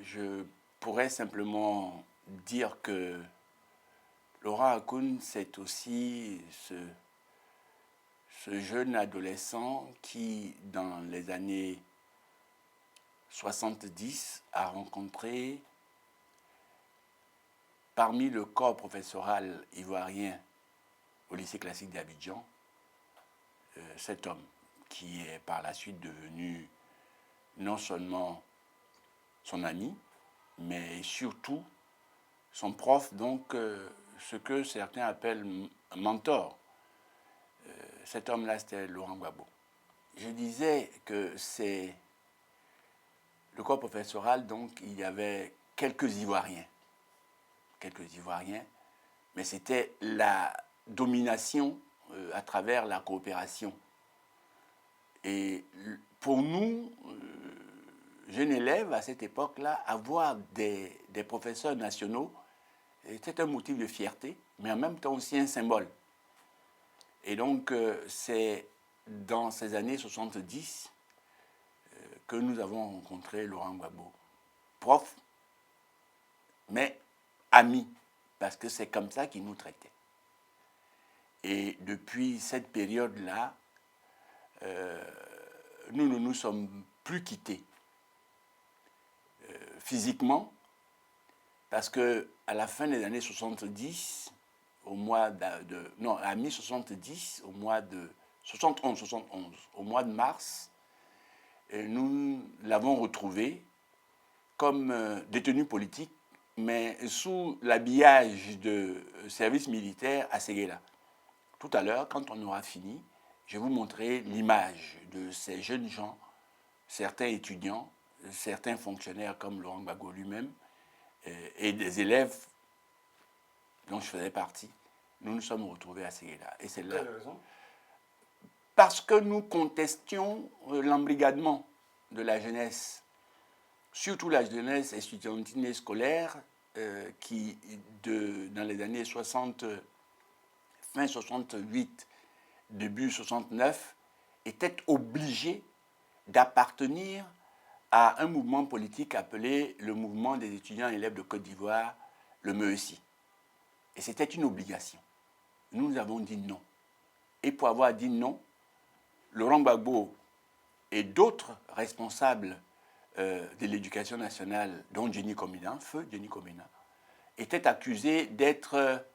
je pourrais simplement dire que Laurent Hakoun, c'est aussi ce jeune adolescent qui, dans les années 70, a rencontré, parmi le corps professoral ivoirien au lycée classique d'Abidjan, cet homme qui est par la suite devenu non seulement son ami, mais surtout son prof, donc ce que certains appellent un mentor. Cet homme-là, c'était Laurent Gbagbo. Je disais que c'est le corps professoral, donc il y avait quelques Ivoiriens, mais c'était la domination à travers la coopération. Et pour nous, jeunes élèves à cette époque-là, avoir des professeurs nationaux, c'était un motif de fierté, mais en même temps aussi un symbole. Et donc, c'est dans ces années 70 que nous avons rencontré Laurent Gbagbo. Prof, mais ami, parce que c'est comme ça qu'il nous traitait. Et depuis cette période-là, nous ne nous sommes plus quittés physiquement, parce que à la fin des années 70, au mois non, à mi-70, au mois de 71, au mois de mars, nous l'avons retrouvé comme détenu politique, mais sous l'habillage de service militaire à Séguéla. Tout à l'heure, quand on aura fini, je vais vous montrer l'image de ces jeunes gens, certains étudiants, certains fonctionnaires comme Laurent Gbagbo lui-même, et des élèves dont je faisais partie. Nous nous sommes retrouvés à Séguéla. Et c'est là. Quelle raison? Parce que nous contestions l'embrigadement de la jeunesse, surtout la jeunesse estudiantine et scolaire, qui, dans les années 60, fin 68, début 69, était obligée d'appartenir à un mouvement politique appelé le mouvement des étudiants et élèves de Côte d'Ivoire, le MEESI. Et c'était une obligation. Nous avons dit non. Et pour avoir dit non, Laurent Gbagbo et d'autres responsables de l'éducation nationale, dont Jenny Komina, feu Jenny Komina, étaient accusés d'être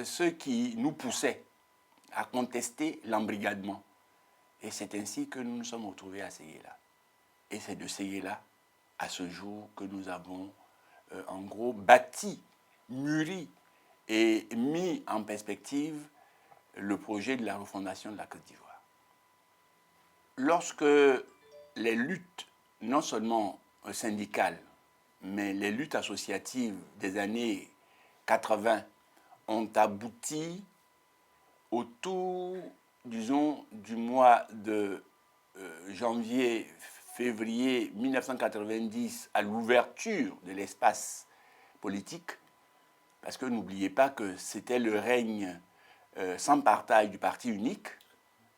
ceux qui nous poussaient à contester l'embrigadement. Et c'est ainsi que nous nous sommes retrouvés à Séguéla. Et c'est de Séguéla à ce jour que nous avons en gros bâti, mûri et mis en perspective le projet de la refondation de la Côte d'Ivoire. Lorsque les luttes, non seulement syndicales, mais les luttes associatives des années 80 ont abouti autour, disons, du mois de janvier-février 1990 à l'ouverture de l'espace politique, parce que n'oubliez pas que c'était le règne sans partage du parti unique,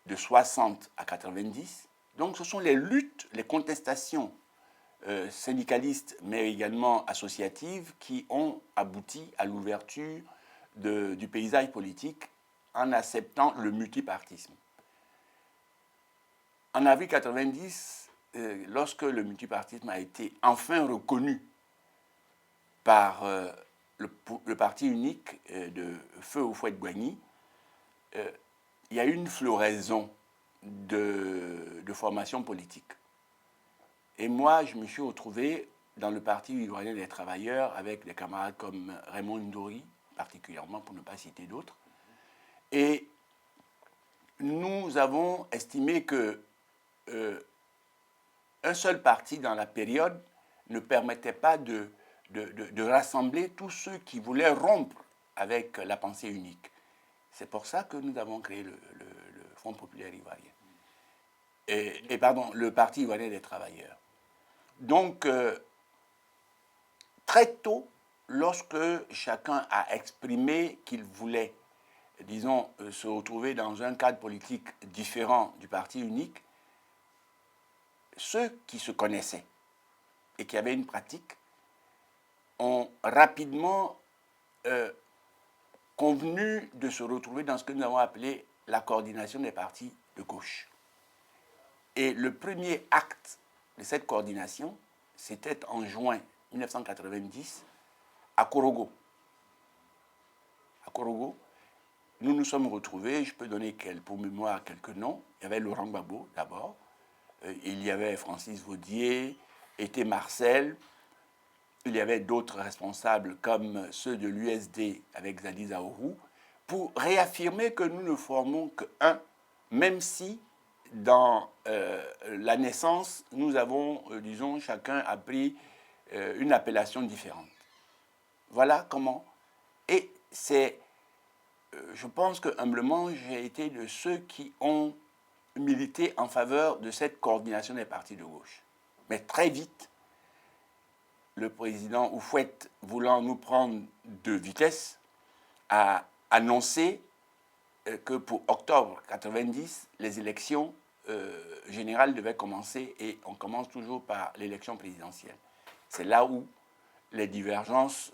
de 60 à 90. Donc ce sont les luttes, les contestations syndicalistes, mais également associatives, qui ont abouti à l'ouverture du paysage politique en acceptant le multipartisme. En avril 90, lorsque le multipartisme a été enfin reconnu par le parti unique de Feu Houphouët-Boigny, il y a eu une floraison de formation politique. Et moi, je me suis retrouvé dans le Parti ivoirien des travailleurs avec des camarades comme Raymond Ndori, particulièrement, pour ne pas citer d'autres. Et nous avons estimé que un seul parti dans la période ne permettait pas de rassembler tous ceux qui voulaient rompre avec la pensée unique. C'est pour ça que nous avons créé le Front populaire ivoirien. Pardon, le Parti ivoirien des travailleurs. Donc, très tôt, lorsque chacun a exprimé qu'il voulait, disons, se retrouver dans un cadre politique différent du parti unique, ceux qui se connaissaient et qui avaient une pratique ont rapidement convenu de se retrouver dans ce que nous avons appelé la coordination des partis de gauche. Et le premier acte de cette coordination, c'était en juin 1990 à Korogo. À Korogo, nous nous sommes retrouvés, je peux donner pour mémoire quelques noms. Il y avait Laurent Gbagbo d'abord, il y avait Francis Vaudier, était Marcel, il y avait d'autres responsables comme ceux de l'USD avec Zali Zaourou, pour réaffirmer que nous ne formons qu'un, même si dans la naissance, nous avons, disons, chacun a pris une appellation différente. Voilà comment. Et c'est, je pense que humblement, j'ai été de ceux qui ont milité en faveur de cette coordination des partis de gauche. Mais très vite, le président Houphouët, voulant nous prendre de vitesse, a annoncé que pour octobre 90, les élections générales devaient commencer et on commence toujours par l'élection présidentielle. C'est là où les divergences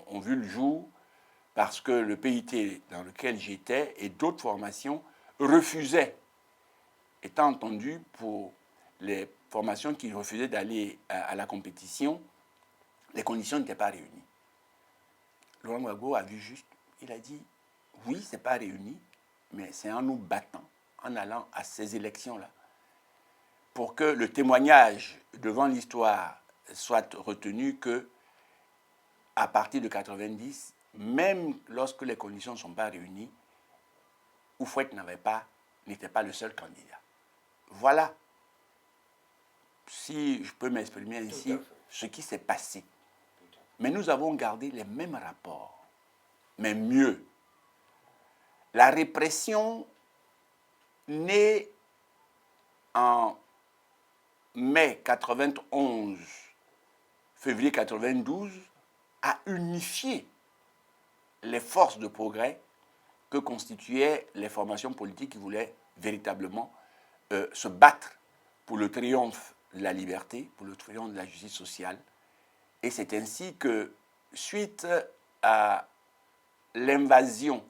ont vu le jour parce que le PIT dans lequel j'étais et d'autres formations refusaient, étant entendu pour les formations qui refusaient d'aller à la compétition, les conditions n'étaient pas réunies. Laurent Gbagbo a vu juste, il a dit, oui, ce n'est pas réuni, mais c'est en nous battant, en allant à ces élections-là, pour que le témoignage devant l'histoire soit retenu que, à partir de 90, même lorsque les conditions ne sont pas réunies, Houphouët n'était pas le seul candidat. Voilà, si je peux m'exprimer ainsi, ce qui s'est passé. Mais nous avons gardé les mêmes rapports, mais mieux. La répression née en mai 91, février 92, a unifié les forces de progrès que constituaient les formations politiques qui voulaient véritablement se battre pour le triomphe de la liberté, pour le triomphe de la justice sociale. Et c'est ainsi que, suite à l'invasion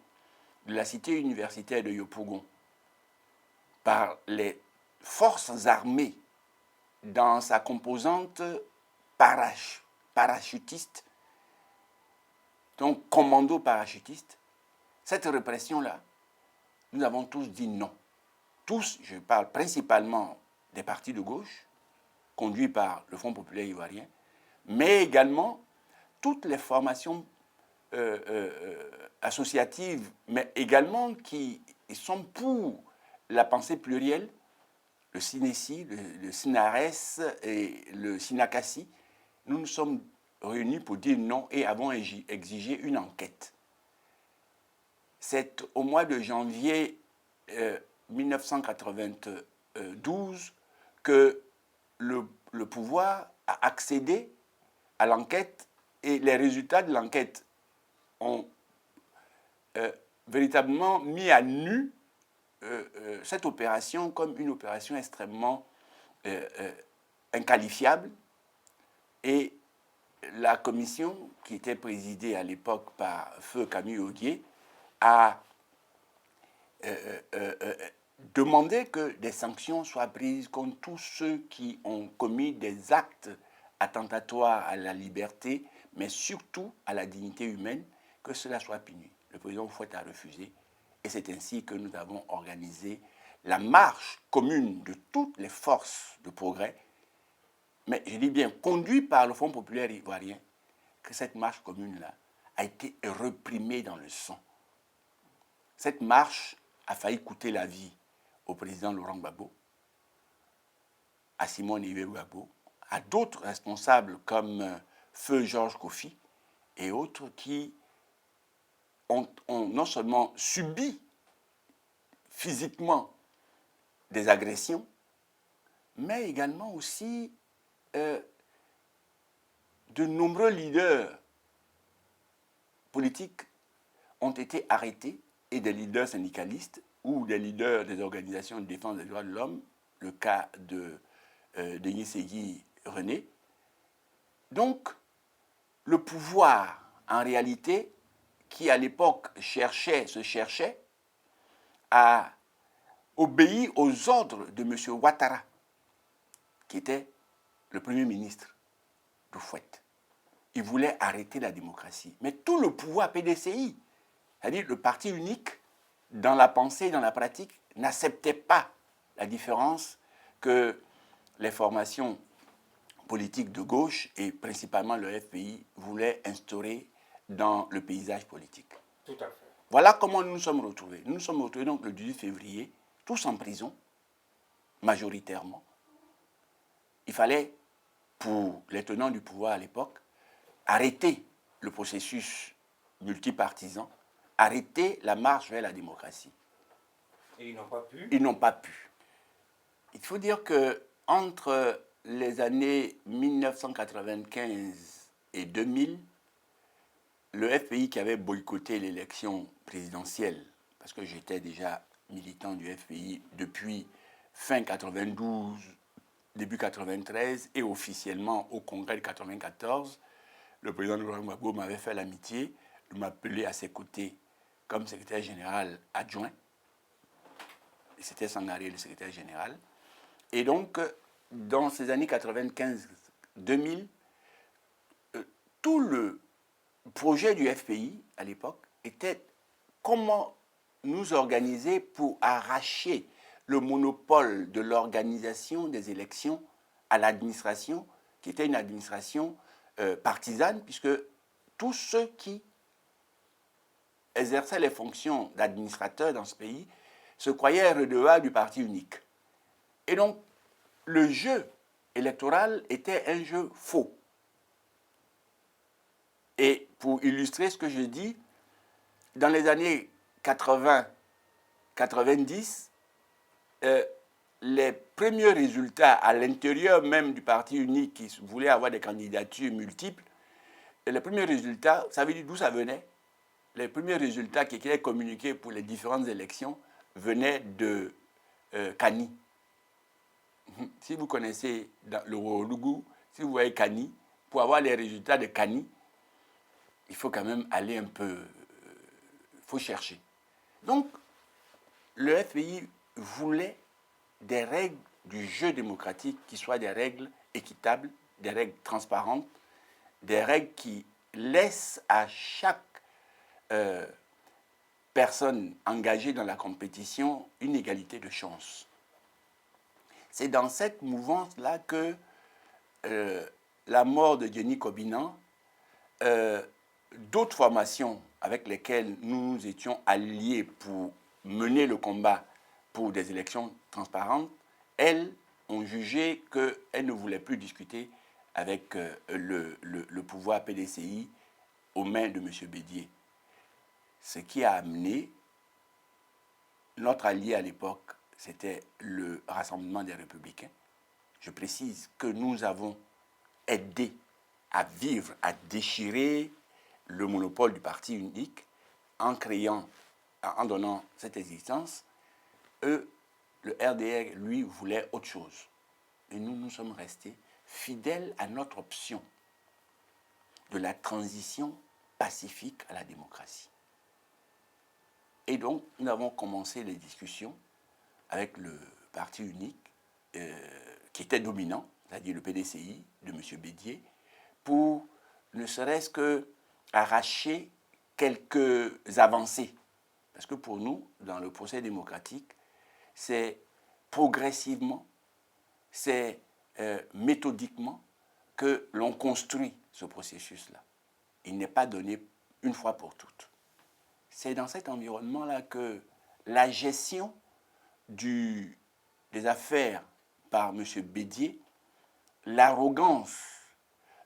de la cité universitaire de Yopougon par les forces armées dans sa composante parachutiste, donc commando parachutiste, cette répression-là, nous avons tous dit non. Tous, je parle principalement des partis de gauche, conduits par le Front populaire ivoirien, mais également toutes les formations associatives, mais également qui sont pour la pensée plurielle, le SINESI, le SINARES et le SINACASI. Nous nous sommes réunis pour dire non et avons exigé une enquête. C'est au mois de janvier 1992 que le pouvoir a accédé à l'enquête et les résultats de l'enquête ont véritablement mis à nu cette opération comme une opération extrêmement inqualifiable. Et la commission, qui était présidée à l'époque par Feu Camille Auguier, a demandé que des sanctions soient prises contre tous ceux qui ont commis des actes attentatoires à la liberté, mais surtout à la dignité humaine, que cela soit puni. Le président Houphouët a refusé, et c'est ainsi que nous avons organisé la marche commune de toutes les forces de progrès, mais je dis bien conduit par le Front populaire ivoirien, que cette marche commune-là a été réprimée dans le sang. Cette marche a failli coûter la vie au président Laurent Gbagbo, à Simone Iweru Gbagbo, à d'autres responsables comme Feu Georges Kofi et autres qui ont non seulement subi physiquement des agressions, mais également aussi de nombreux leaders politiques ont été arrêtés, et des leaders syndicalistes ou des leaders des organisations de défense des droits de l'homme, le cas de Yesegui René. Donc, le pouvoir, en réalité, qui à l'époque se cherchait à obéir aux ordres de M. Ouattara, qui était le Premier ministre de Fouette. Il voulait arrêter la démocratie. Mais tout le pouvoir PDCI, c'est-à-dire le parti unique, dans la pensée et dans la pratique, n'acceptait pas la différence que les formations politiques de gauche, et principalement le FPI, voulaient instaurer dans le paysage politique. Tout à fait. Voilà comment nous nous sommes retrouvés. Nous nous sommes retrouvés donc le 18 février, tous en prison, majoritairement. Il fallait, pour les tenants du pouvoir à l'époque, arrêter le processus multipartisan, arrêter la marche vers la démocratie. Et ils n'ont pas pu. Ils n'ont pas pu. Il faut dire que entre les années 1995 et 2000, le FPI qui avait boycotté l'élection présidentielle, parce que j'étais déjà militant du FPI depuis fin 92, début 93, et officiellement au congrès de 94, le président Laurent Gbagbo m'avait fait l'amitié de m'appeler à ses côtés comme secrétaire général adjoint. C'était Sangaré, le secrétaire général. Et donc, dans ces années 95-2000, tout le projet du FPI, à l'époque, était comment nous organiser pour arracher le monopole de l'organisation des élections à l'administration, qui était une administration partisane, puisque tous ceux qui exerçaient les fonctions d'administrateurs dans ce pays se croyaient redevables du parti unique. Et donc, le jeu électoral était un jeu faux. Et pour illustrer ce que je dis, dans les années 80-90, les premiers résultats à l'intérieur même du parti unique qui voulait avoir des candidatures multiples, les premiers résultats, vous savez d'où ça venait? Les premiers résultats qui étaient communiqués pour les différentes élections venaient de Kani. Si vous connaissez le Ouroulogou, si vous voyez Kani, pour avoir les résultats de Kani, il faut quand même aller un peu, il faut chercher. Donc, le FPI voulait des règles du jeu démocratique qui soient des règles équitables, des règles transparentes, des règles qui laissent à chaque personne engagée dans la compétition une égalité de chance. C'est dans cette mouvance-là que la mort de Denis Kobinan, d'autres formations avec lesquelles nous nous étions alliés pour mener le combat pour des élections transparentes, elles ont jugé qu'elles ne voulaient plus discuter avec le pouvoir PDCI aux mains de M. Bédié. Ce qui a amené notre allié à l'époque, c'était le Rassemblement des Républicains. Je précise que nous avons aidé à vivre, à déchirer le monopole du parti unique en donnant cette existence. Eux, le RDR, lui, voulait autre chose. Et nous sommes restés fidèles à notre option de la transition pacifique à la démocratie. Et donc, nous avons commencé les discussions avec le parti unique qui était dominant, c'est-à-dire le PDCI de M. Bédié, pour ne serait-ce que arracher quelques avancées. Parce que pour nous, dans le procès démocratique, c'est progressivement, c'est méthodiquement que l'on construit ce processus-là. Il n'est pas donné une fois pour toutes. C'est dans cet environnement-là que la gestion des affaires par M. Bédié, l'arrogance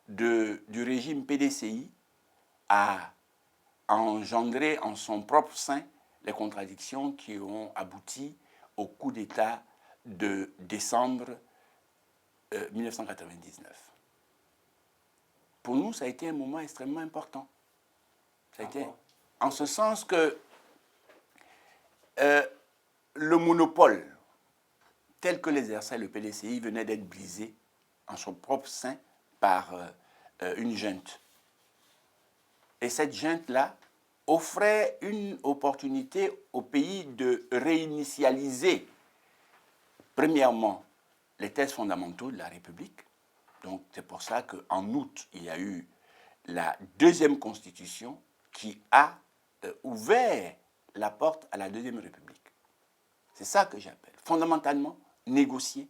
du régime PDCI a engendré en son propre sein les contradictions qui ont abouti au coup d'État de décembre 1999. Pour nous, ça a été un moment extrêmement important. Ça a été, en ce sens que le monopole tel que l'exerçait le PDCI venait d'être brisé en son propre sein par une junte. Et cette junte-là offrait une opportunité au pays de réinitialiser, premièrement, les thèses fondamentaux de la République. Donc c'est pour ça qu'en août, il y a eu la deuxième constitution qui a ouvert la porte à la deuxième République. C'est ça que j'appelle, fondamentalement, négocier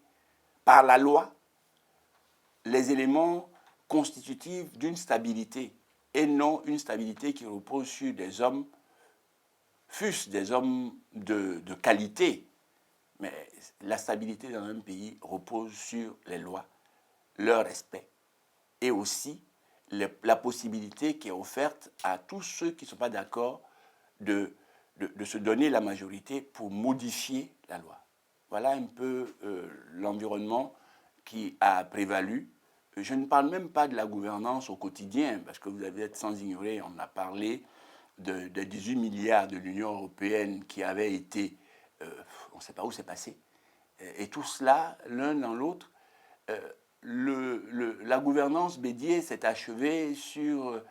par la loi les éléments constitutifs d'une stabilité et non une stabilité qui repose sur des hommes, fût-ce des hommes de qualité. Mais la stabilité dans un pays repose sur les lois, leur respect et aussi la possibilité qui est offerte à tous ceux qui ne sont pas d'accord de se donner la majorité pour modifier la loi. Voilà un peu l'environnement qui a prévalu. Je ne parle même pas de la gouvernance au quotidien, parce que vous avez être sans ignorer, on a parlé de 18 milliards de l'Union européenne qui avaient été, on ne sait pas où c'est passé. Et tout cela, l'un dans l'autre, la gouvernance Bédier s'est achevée sur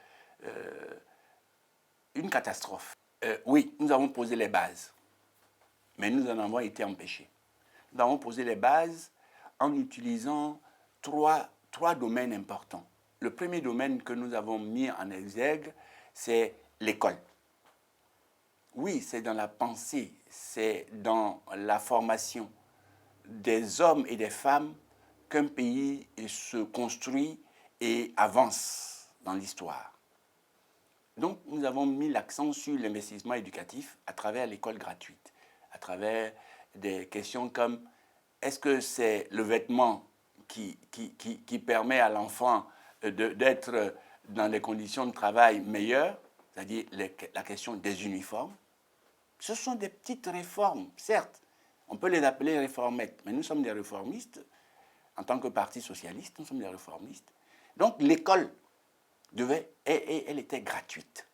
une catastrophe. Oui, nous avons posé les bases, mais nous en avons été empêchés. Nous avons posé les bases en utilisant trois domaines importants. Le premier domaine que nous avons mis en exergue, c'est l'école. Oui, c'est dans la pensée, c'est dans la formation des hommes et des femmes qu'un pays se construit et avance dans l'histoire. Donc, nous avons mis l'accent sur l'investissement éducatif à travers l'école gratuite, à travers des questions comme est-ce que c'est le vêtement qui permet à l'enfant d'être dans des conditions de travail meilleures, c'est-à-dire la question des uniformes. Ce sont des petites réformes, certes. On peut les appeler réformettes, mais nous sommes des réformistes. En tant que parti socialiste, nous sommes des réformistes. Donc l'école elle était gratuite.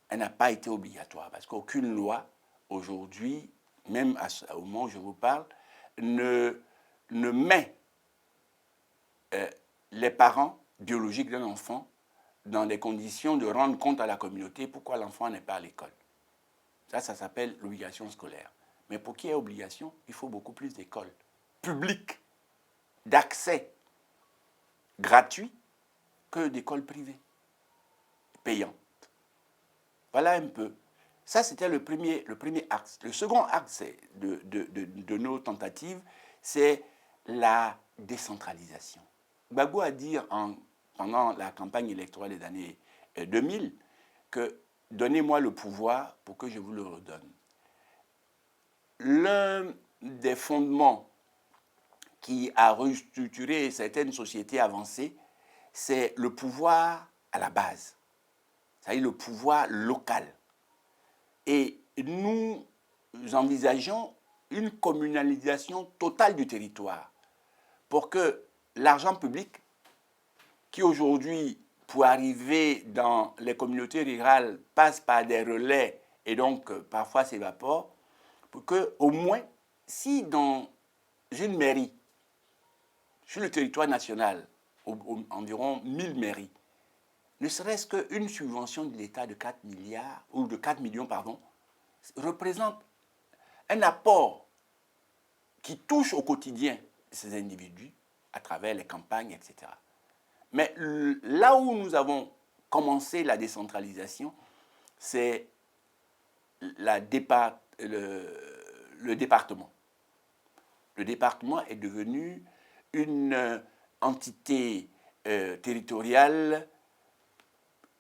Elle n'a pas été obligatoire, parce qu'aucune loi, aujourd'hui, même au moment où je vous parle, ne met les parents biologiques d'un enfant dans des conditions de rendre compte à la communauté pourquoi l'enfant n'est pas à l'école. Ça s'appelle l'obligation scolaire. Mais pour qu'il y ait obligation, il faut beaucoup plus d'écoles publiques, d'accès gratuit, que d'écoles privées, payantes. Voilà un peu. Ça, c'était le premier axe. Le second axe de nos tentatives, c'est la décentralisation. Gbagbo a dit pendant la campagne électorale des années 2000 que donnez-moi le pouvoir pour que je vous le redonne. L'un des fondements qui a restructuré certaines sociétés avancées, c'est le pouvoir à la base, c'est-à-dire le pouvoir local. Et nous envisageons une communalisation totale du territoire pour que l'argent public, qui aujourd'hui, pour arriver dans les communautés rurales, passe par des relais et donc parfois s'évapore, pour que au moins, si dans une mairie, sur le territoire national, environ 1000 mairies, ne serait-ce qu'une subvention de l'État de 4 milliards, ou de 4 millions, pardon, représente un apport qui touche au quotidien ces individus à travers les campagnes, etc. Mais là où nous avons commencé la décentralisation, c'est le département. Le département est devenu une entité territoriale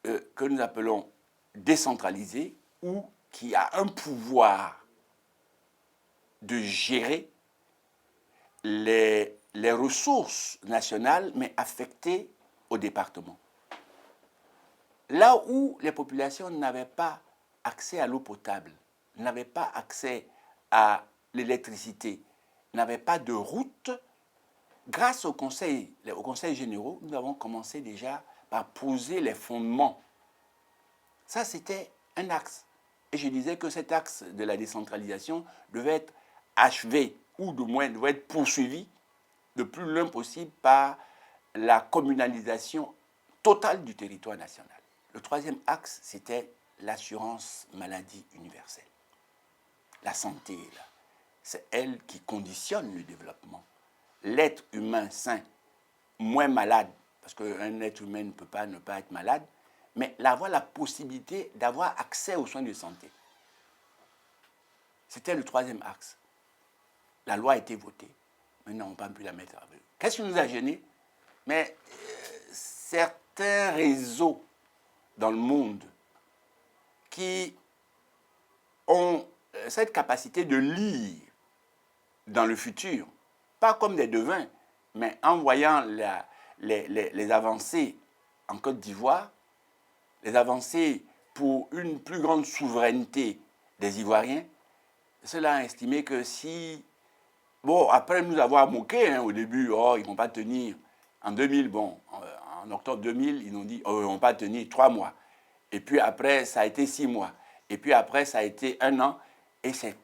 que nous appelons décentralisée, ou qui a un pouvoir de gérer les ressources nationales, mais affectées au département. Là où les populations n'avaient pas accès à l'eau potable, n'avaient pas accès à l'électricité, n'avaient pas de route, grâce aux conseils généraux, nous avons commencé déjà par poser les fondements. Ça, c'était un axe. Et je disais que cet axe de la décentralisation devait être achevé, ou du moins devait être poursuivi le plus loin possible par la communalisation totale du territoire national. Le troisième axe, c'était l'assurance maladie universelle. La santé, là, c'est elle qui conditionne le développement. L'être humain sain, moins malade, parce qu'un être humain ne peut pas ne pas être malade, mais avoir la possibilité d'avoir accès aux soins de santé. C'était le troisième axe. La loi a été votée. Maintenant, on ne peut plus la mettre en œuvre. Qu'est-ce qui nous a gênés? Mais certains réseaux dans le monde qui ont cette capacité de lire dans le futur, pas comme des devins, mais en voyant les avancées en Côte d'Ivoire, les avancées pour une plus grande souveraineté des Ivoiriens, cela a estimé que si, bon, après nous avoir moqué au début, oh, ils ne vont pas tenir, en 2000, bon, en octobre 2000, ils ont dit, oh, ils ne vont pas tenir 3 mois. Et puis après, ça a été 6 mois. Et puis après, ça a été 1 an. Et c'est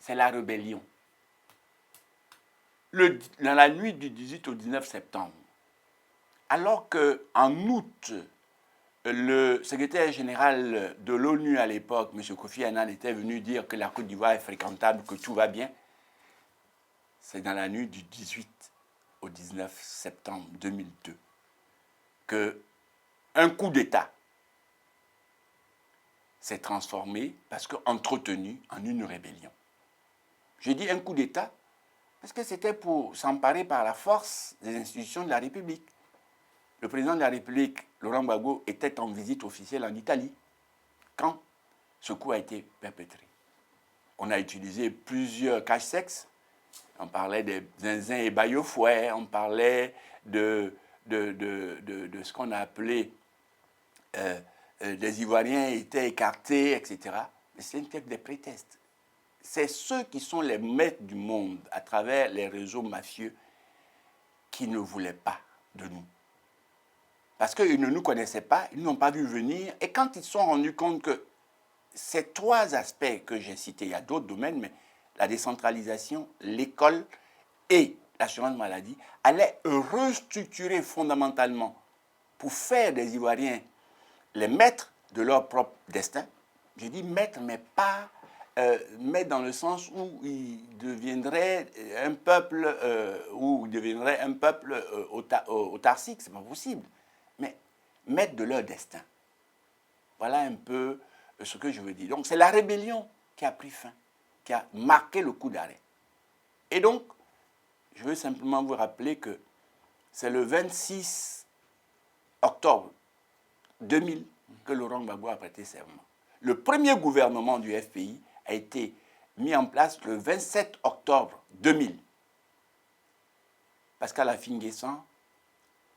la rébellion. Dans la nuit du 18 au 19 septembre, alors qu'en août, le secrétaire général de l'ONU à l'époque, M. Kofi Annan, était venu dire que la Côte d'Ivoire est fréquentable, que tout va bien, c'est dans la nuit du 18 au 19 septembre 2002 qu'un coup d'État s'est transformé, parce qu'entretenu en une rébellion. Je dis un coup d'État parce que c'était pour s'emparer par la force des institutions de la République. Le président de la République, Laurent Gbagbo, était en visite officielle en Italie quand ce coup a été perpétré. On a utilisé plusieurs cache-sexes. On parlait des zinzins et bailles au fouet, on parlait de ce qu'on a appelé des Ivoiriens étaient écartés, etc. Mais c'était des prétextes. C'est ceux qui sont les maîtres du monde à travers les réseaux mafieux qui ne voulaient pas de nous. Parce qu'ils ne nous connaissaient pas, ils n'ont pas vu venir. Et quand ils se sont rendus compte que ces 3 aspects que j'ai cités, il y a d'autres domaines, mais la décentralisation, l'école et l'assurance maladie allaient restructurer fondamentalement pour faire des Ivoiriens les maîtres de leur propre destin. Je dis maîtres, mais pas maîtres dans le sens où ils deviendraient un peuple autarcique, c'est pas possible. Mais maîtres de leur destin. Voilà un peu ce que je veux dire. Donc c'est la rébellion qui a pris fin, qui a marqué le coup d'arrêt. Et donc, je veux simplement vous rappeler que c'est le 26 octobre 2000 que Laurent Gbagbo a prêté serment. Le premier gouvernement du FPI a été mis en place le 27 octobre 2000. Pascal Affi-N'Guessan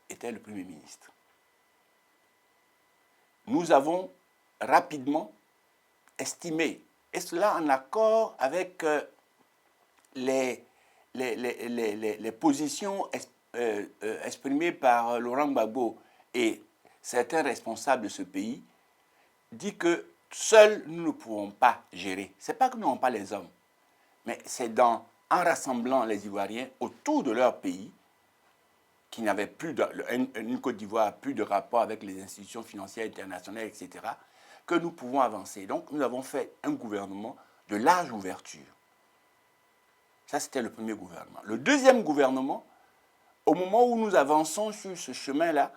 était le Premier ministre. Nous avons rapidement estimé, et cela en accord avec les positions exprimées par Laurent Gbagbo et certains responsables de ce pays, dit que seuls nous ne pouvons pas gérer. Ce n'est pas que nous n'avons pas les hommes, mais c'est en rassemblant les Ivoiriens autour de leur pays, qui n'avaient plus une Côte d'Ivoire, plus de rapport avec les institutions financières internationales, etc., que nous pouvons avancer. Donc nous avons fait un gouvernement de large ouverture. Ça, c'était le premier gouvernement. Le deuxième gouvernement, au moment où nous avançons sur ce chemin-là,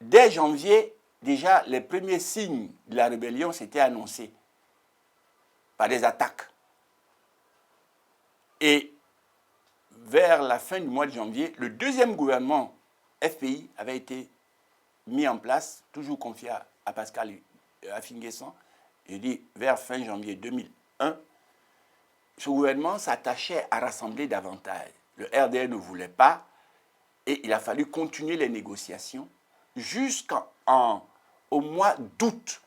dès janvier, déjà, les premiers signes de la rébellion s'étaient annoncés par des attaques. Et vers la fin du mois de janvier, le deuxième gouvernement FPI avait été mis en place, toujours confié à Pascal Affi-N'Guessan. Je dis vers fin janvier 2001, ce gouvernement s'attachait à rassembler davantage. Le RDR ne voulait pas et il a fallu continuer les négociations jusqu'au mois d'août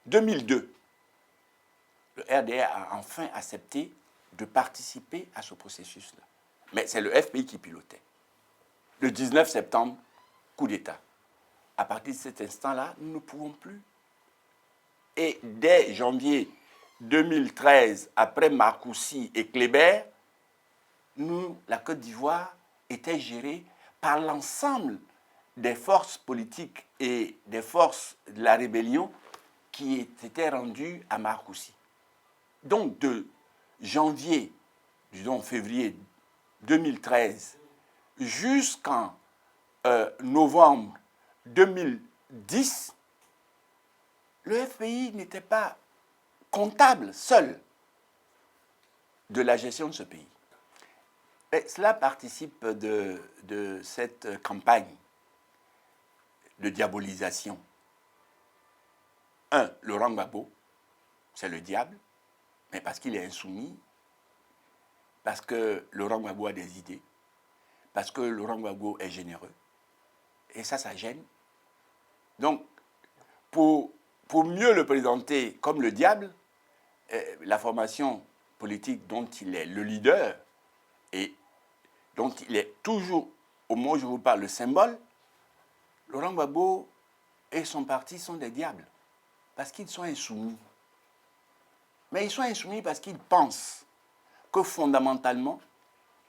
2002. Le RDR a enfin accepté de participer à ce processus-là. Mais c'est le FPI qui pilotait. Le 19 septembre, coup d'État. À partir de cet instant-là, nous ne pouvons plus. Et dès janvier 2013, après Marcoussis et Kléber, la Côte d'Ivoire était gérée par l'ensemble des forces politiques et des forces de la rébellion qui s'étaient rendues à Marcoussis. Donc de janvier, disons février 2013, jusqu'en novembre 2010, le FPI n'était pas comptable seul de la gestion de ce pays. Et cela participe de cette campagne de diabolisation. Laurent Gbagbo, c'est le diable, mais parce qu'il est insoumis, parce que Laurent Gbagbo a des idées, parce que Laurent Gbagbo est généreux. Et ça gêne. Donc, pour mieux le présenter comme le diable, la formation politique dont il est le leader et dont il est toujours, au moment où je vous parle, le symbole, Laurent Gbagbo et son parti sont des diables, parce qu'ils sont insoumis. Mais ils sont insoumis parce qu'ils pensent que fondamentalement,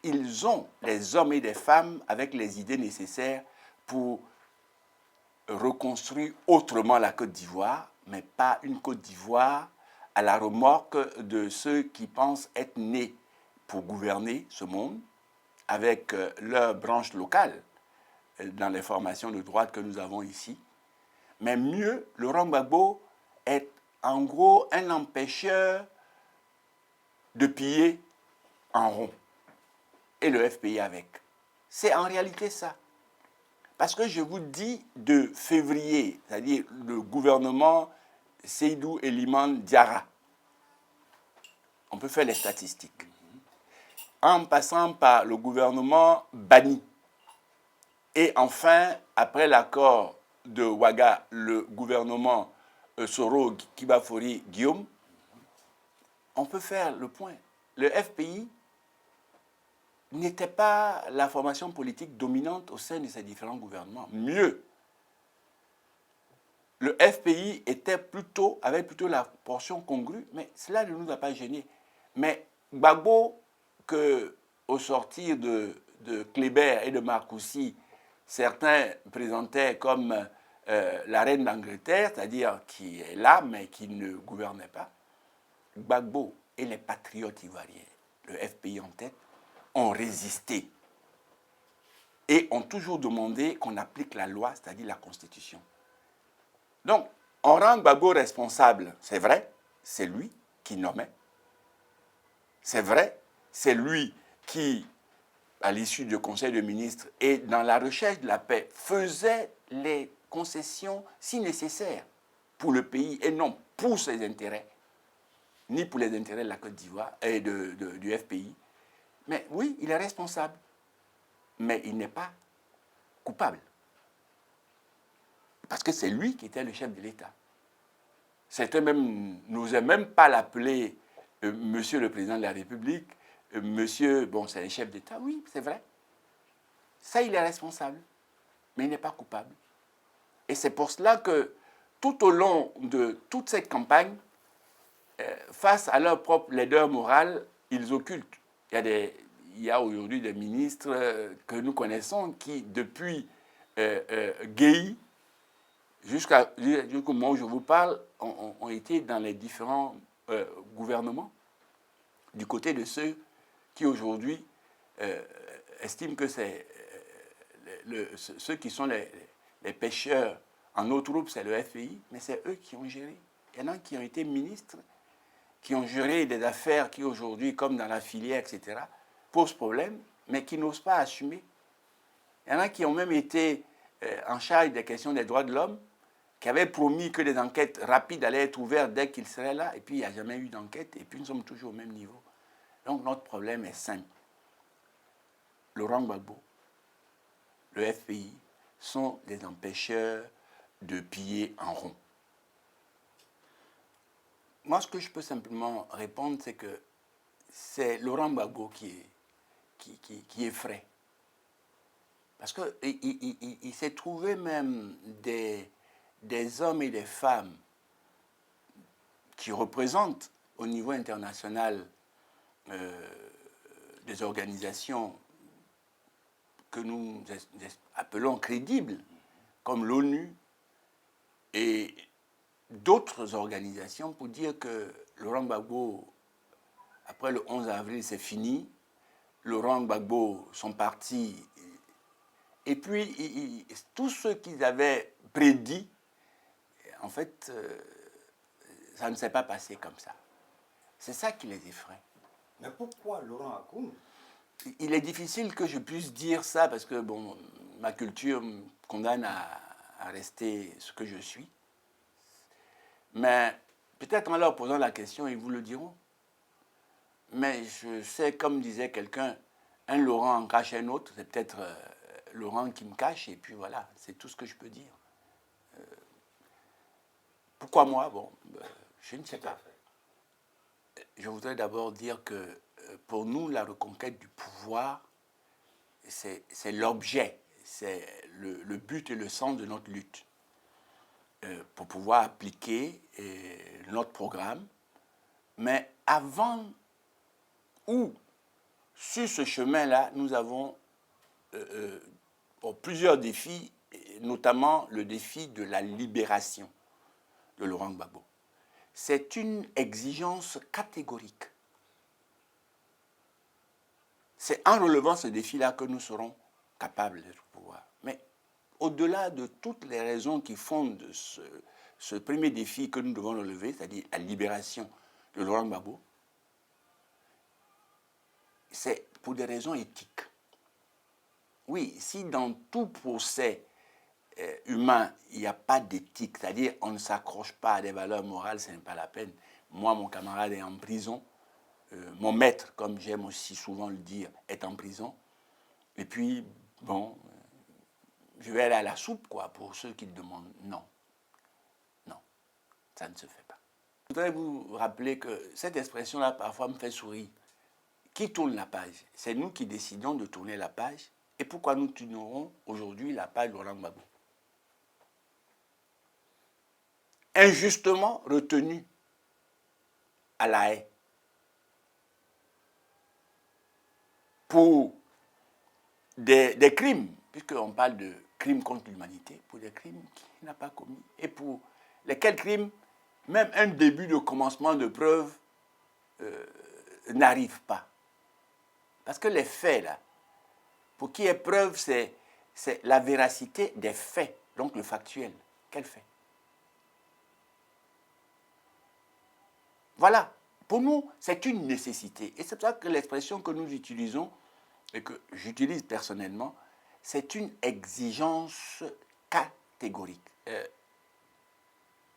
ils ont les hommes et les femmes avec les idées nécessaires pour reconstruire autrement la Côte d'Ivoire, mais pas une Côte d'Ivoire à la remorque de ceux qui pensent être nés pour gouverner ce monde avec leur branche locale dans les formations de droite que nous avons ici. Mais mieux, Laurent Gbagbo est en gros un empêcheur de piller en rond. Et le FPI avec. C'est en réalité ça. Parce que je vous dis de février, c'est-à-dire le gouvernement Seydou Eliman Diarra, on peut faire les statistiques, en passant par le gouvernement Bani, et enfin, après l'accord de Ouaga, le gouvernement Soro Kibafori Guillaume, on peut faire le point. Le FPI n'était pas la formation politique dominante au sein de ces différents gouvernements. Mieux, le FPI avait plutôt la portion congrue, mais cela ne nous a pas gênés. Mais Gbagbo, au sortir de Kléber et de Marcoussis, certains présentaient comme la reine d'Angleterre, c'est-à-dire qui est là, mais qui ne gouvernait pas, Gbagbo et les patriotes ivoiriens, le FPI en tête, ont résisté et ont toujours demandé qu'on applique la loi, c'est-à-dire la Constitution. Donc, on rend Gbagbo responsable, c'est vrai, c'est lui qui nommait, c'est vrai, c'est lui qui, à l'issue du Conseil de ministres et dans la recherche de la paix, faisait les concessions si nécessaires pour le pays et non pour ses intérêts, ni pour les intérêts de la Côte d'Ivoire et du FPI. Mais oui, il est responsable, mais il n'est pas coupable. Parce que c'est lui qui était le chef de l'État. Certains même n'osaient même pas l'appeler Monsieur le Président de la République, Monsieur, bon, c'est le chef d'État, oui, c'est vrai. Ça, il est responsable, mais il n'est pas coupable. Et c'est pour cela que tout au long de toute cette campagne, face à leur propre laideur morale, ils occultent. Il y a aujourd'hui des ministres que nous connaissons qui, depuis Guéhi jusqu'au moment où je vous parle, ont été dans les différents gouvernements, du côté de ceux qui aujourd'hui estiment que c'est ceux qui sont les pêcheurs en eau trouble, c'est le FPI, mais c'est eux qui ont géré. Il y en a qui ont été ministres, qui ont géré des affaires qui aujourd'hui, comme dans la filière, etc., posent problème, mais qui n'osent pas assumer. Il y en a qui ont même été en charge des questions des droits de l'homme, qui avaient promis que des enquêtes rapides allaient être ouvertes dès qu'ils seraient là, et puis il n'y a jamais eu d'enquête, et puis nous sommes toujours au même niveau. Donc notre problème est simple. Laurent Gbagbo, le FPI, sont des empêcheurs de piller en rond. Moi, ce que je peux simplement répondre, c'est que c'est Laurent Gbagbo qui effraie. Parce qu'il s'est trouvé même des hommes et des femmes qui représentent au niveau international des organisations que nous appelons crédibles, comme l'ONU et d'autres organisations pour dire que Laurent Gbagbo, après le 11 avril, c'est fini. Laurent Gbagbo sont partis. Et puis, tout ce qu'ils avaient prédit, en fait, ça ne s'est pas passé comme ça. C'est ça qui les effraie. Mais pourquoi Laurent Akoum? Il est difficile que je puisse dire ça parce que bon, ma culture me condamne à rester ce que je suis. Mais peut-être en leur posant la question, ils vous le diront. Mais je sais, comme disait quelqu'un, un Laurent en cache un autre, c'est peut-être Laurent qui me cache, et puis voilà, c'est tout ce que je peux dire. Pourquoi moi? Bon, je ne sais pas. Je voudrais d'abord dire que pour nous, la reconquête du pouvoir, c'est l'objet, c'est le but et le sens de notre lutte. Pour pouvoir appliquer notre programme. Mais avant ou sur ce chemin-là, nous avons plusieurs défis, notamment le défi de la libération de Laurent Gbagbo. C'est une exigence catégorique. C'est en relevant ce défi-là que nous serons capables d'être au pouvoir. Mais au-delà de toutes les raisons qui fondent ce premier défi que nous devons relever, c'est-à-dire la libération de Laurent Gbagbo, c'est pour des raisons éthiques. Oui, si dans tout procès humain, il n'y a pas d'éthique, c'est-à-dire on ne s'accroche pas à des valeurs morales, ce n'est pas la peine. Moi, mon camarade est en prison, mon maître, comme j'aime aussi souvent le dire, est en prison. Et puis, bon, je vais aller à la soupe, quoi, pour ceux qui le demandent. Non, non, ça ne se fait pas. Je voudrais vous rappeler que cette expression-là, parfois, me fait sourire. Qui tourne la page? C'est nous qui décidons de tourner la page. Et pourquoi nous tournerons aujourd'hui la page de Laurent Gbagbo? Injustement retenu à la haie pour des crimes, puisqu'on parle de crimes contre l'humanité, pour des crimes qu'il n'a pas commis, et pour lesquels crimes, même un début de commencement de preuve n'arrive pas. Parce que les faits, là, pour qu'il y ait preuve, c'est la véracité des faits, donc le factuel. Quel fait? Voilà. Pour nous, c'est une nécessité. Et c'est pour ça que l'expression que nous utilisons, et que j'utilise personnellement, c'est une exigence catégorique.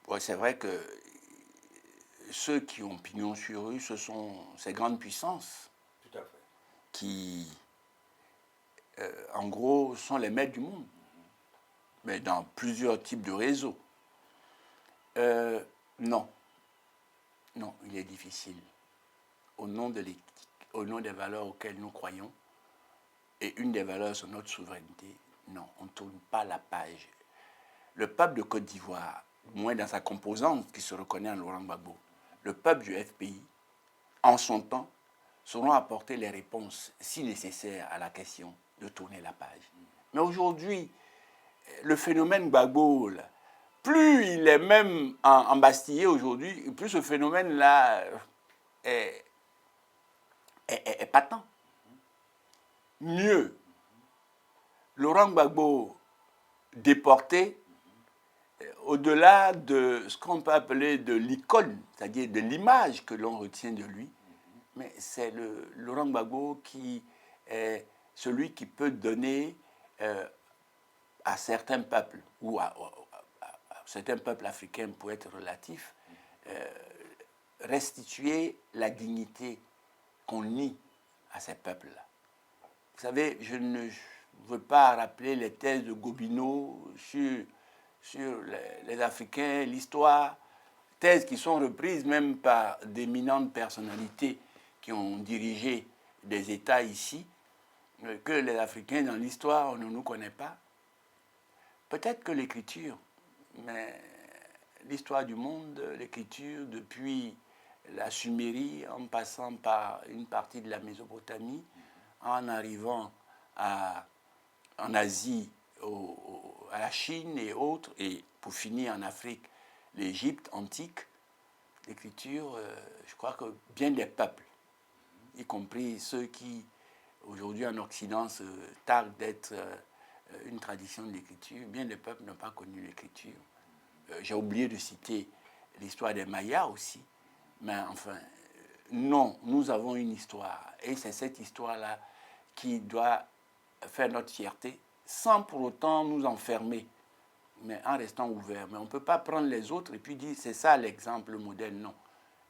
Ouais, c'est vrai que ceux qui ont pignon sur rue, ce sont ces grandes puissances Tout à fait. qui, en gros, sont les maîtres du monde, mais dans plusieurs types de réseaux. Non. Non, il est difficile. Au nom de l'éthique, au nom des valeurs auxquelles nous croyons, et une des valeurs, c'est notre souveraineté, non, on ne tourne pas la page. Le peuple de Côte d'Ivoire, moins dans sa composante qui se reconnaît en Laurent Gbagbo, le peuple du FPI, en son temps, sauront apporter les réponses, si nécessaire, à la question de tourner la page. Mais aujourd'hui, le phénomène Gbagbo, là, plus il est même embastillé aujourd'hui, plus ce phénomène-là est patent. Mieux, Laurent Gbagbo déporté, au-delà de ce qu'on peut appeler de l'icône, c'est-à-dire de l'image que l'on retient de lui, mais c'est le Laurent Gbagbo qui est celui qui peut donner à certains peuples, ou à certains peuples africains pour être relatif, restituer la dignité qu'on nie à ces peuples-là. Vous savez, je ne veux pas rappeler les thèses de Gobineau sur les Africains, l'histoire, thèses qui sont reprises même par d'éminentes personnalités qui ont dirigé des États ici, que les Africains dans l'histoire, on ne nous connaît pas. Peut-être que l'écriture, mais l'histoire du monde, l'écriture depuis la Sumérie, en passant par une partie de la Mésopotamie, en arrivant en Asie, à la Chine et autres, et pour finir en Afrique, l'Égypte antique, l'écriture, je crois que bien des peuples, y compris ceux qui, aujourd'hui en Occident, se targuent d'être une tradition de l'écriture, bien des peuples n'ont pas connu l'écriture. J'ai oublié de citer l'histoire des Mayas aussi, mais enfin, non, nous avons une histoire, et c'est cette histoire-là qui doit faire notre fierté, sans pour autant nous enfermer, mais en restant ouverts. Mais on ne peut pas prendre les autres et puis dire c'est ça l'exemple modèle, non.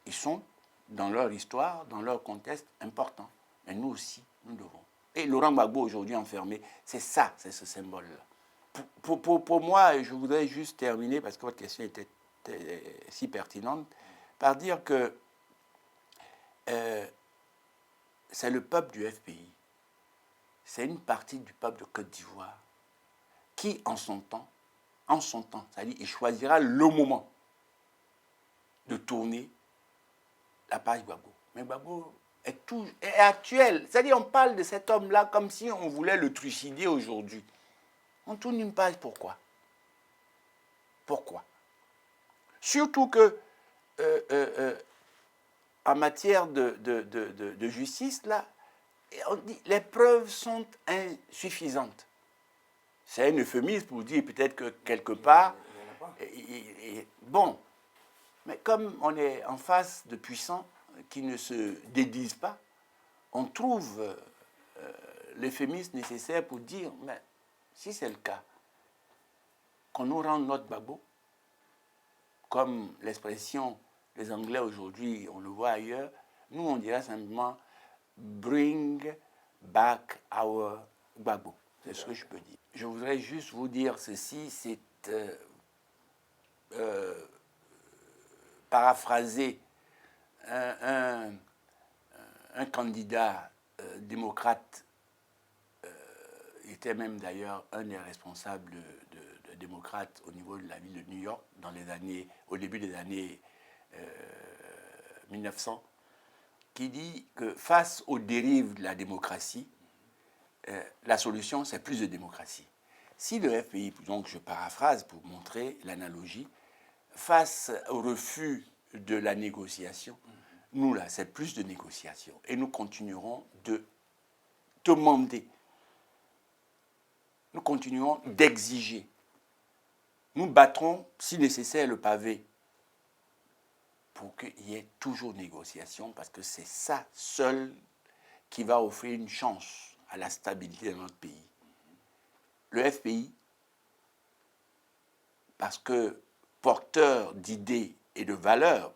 Ils sont, dans leur histoire, dans leur contexte, importants. Mais nous aussi, nous devons. Et Laurent Gbagbo, aujourd'hui enfermé, c'est ça, c'est ce symbole-là. Pour moi, je voudrais juste terminer, parce que votre question était si pertinente, par dire que c'est le peuple du FPI, c'est une partie du peuple de Côte d'Ivoire qui, en son temps, c'est-à-dire il choisira le moment de tourner la page Gbagbo. Mais Gbagbo est actuel. C'est-à-dire on parle de cet homme-là comme si on voulait le trucider aujourd'hui. On tourne une page, pourquoi? Pourquoi? Surtout que en matière de justice, là, on dit les preuves sont insuffisantes. C'est un euphémisme pour dire peut-être que quelque part, bon, mais comme on est en face de puissants qui ne se dédisent pas, on trouve l'euphémisme nécessaire pour dire, mais si c'est le cas, qu'on nous rende notre Gbagbo, comme l'expression des Anglais aujourd'hui, on le voit ailleurs, nous on dirait simplement bring back our Gbagbo. C'est ce que je peux dire. Je voudrais juste vous dire ceci, c'est paraphraser un candidat démocrate, il était même d'ailleurs un des responsables de démocrates au niveau de la ville de New York au début des années 1900, qui dit que face aux dérives de la démocratie, la solution, c'est plus de démocratie. Si le FPI, donc je paraphrase pour montrer l'analogie, face au refus de la négociation, nous là, c'est plus de négociation. Et nous continuerons de demander, nous continuerons d'exiger. Nous battrons, si nécessaire, le pavé pour qu'il y ait toujours négociation, parce que c'est ça seul qui va offrir une chance à la stabilité de notre pays. Le FPI, parce que porteur d'idées et de valeurs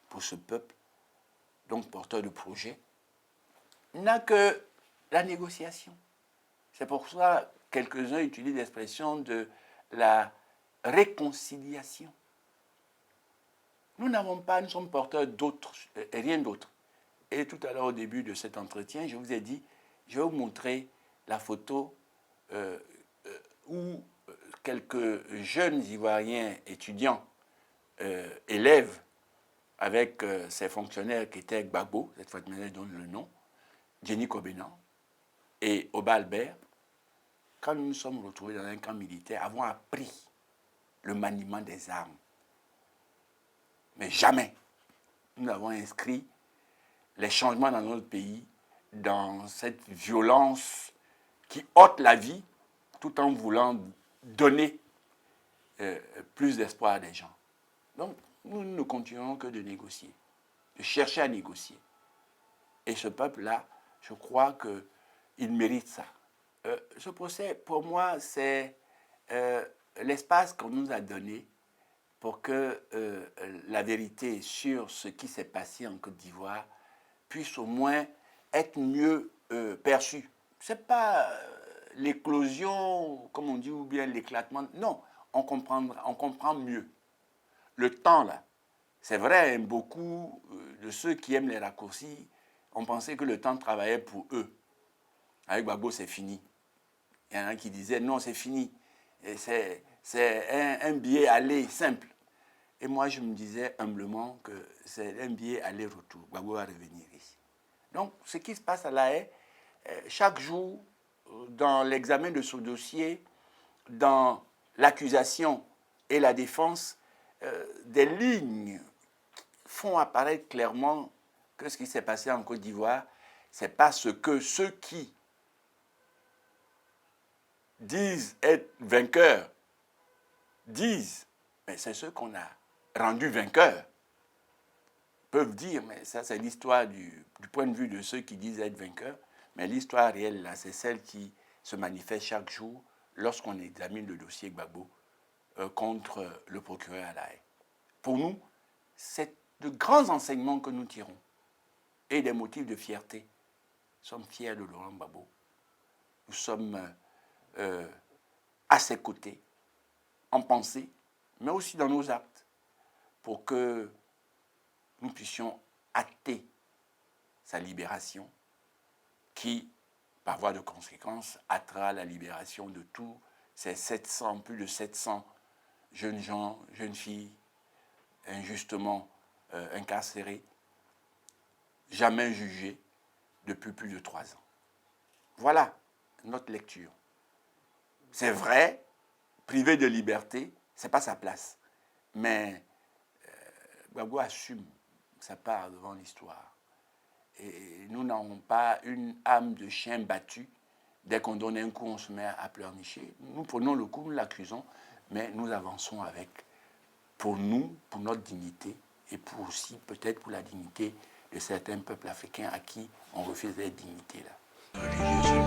pour ce peuple, donc porteur de projets, n'a que la négociation. C'est pour ça que quelques-uns utilisent l'expression de la réconciliation. Nous n'avons pas, nous sommes porteurs d'autres, rien d'autre. Et tout à l'heure, au début de cet entretien, je vous ai dit, je vais vous montrer la photo où quelques jeunes Ivoiriens étudiants, élèves, avec ces fonctionnaires qui étaient Gbagbo, cette fois je donne le nom, Jenny Kobenan et Oba Albert, quand nous nous sommes retrouvés dans un camp militaire, avons appris le maniement des armes. Mais jamais nous n'avons inscrit les changements dans notre pays dans cette violence qui ôte la vie tout en voulant donner plus d'espoir à des gens. Donc, nous ne continuons que de négocier, de chercher à négocier. Et ce peuple-là, je crois qu'il mérite ça. Ce procès, pour moi, c'est l'espace qu'on nous a donné pour que la vérité sur ce qui s'est passé en Côte d'Ivoire puisse au moins être mieux perçue. Ce n'est pas l'éclosion, comme on dit, ou bien l'éclatement. Non, on comprend mieux. Le temps, là, c'est vrai, beaucoup de ceux qui aiment les raccourcis ont pensé que le temps travaillait pour eux. Avec Gbagbo, c'est fini. Il y en a qui disaient, non, c'est fini. C'est un billet aller simple. Et moi, je me disais humblement que c'est un billet aller-retour. Gbagbo va revenir ici. Donc, ce qui se passe à La Haye, chaque jour, dans l'examen de ce dossier, dans l'accusation et la défense, des lignes font apparaître clairement que ce qui s'est passé en Côte d'Ivoire, c'est parce que ceux qui disent être vainqueurs disent, mais c'est ceux qu'on a rendus vainqueurs, peuvent dire, mais ça c'est l'histoire du point de vue de ceux qui disent être vainqueurs, mais l'histoire réelle, là, c'est celle qui se manifeste chaque jour lorsqu'on examine le dossier Gbagbo contre le procureur à La Haye. Pour nous, c'est de grands enseignements que nous tirons et des motifs de fierté. Nous sommes fiers de Laurent Gbagbo. Nous sommes à ses côtés, en pensée, mais aussi dans nos actes, pour que nous puissions acter sa libération, qui, par voie de conséquence, hâtera la libération de tous ces plus de 700 jeunes gens, jeunes filles, injustement incarcérés, jamais jugés depuis plus de 3 ans. Voilà notre lecture. C'est vrai, privé de liberté, ce n'est pas sa place. Mais Gbagbo assume sa part devant l'histoire. Et nous n'avons pas une âme de chien battu. Dès qu'on donne un coup, on se met à pleurnicher. Nous prenons le coup, nous l'accusons, mais nous avançons avec, pour nous, pour notre dignité, et pour aussi peut-être pour la dignité de certains peuples africains à qui on refuse cette dignité-là.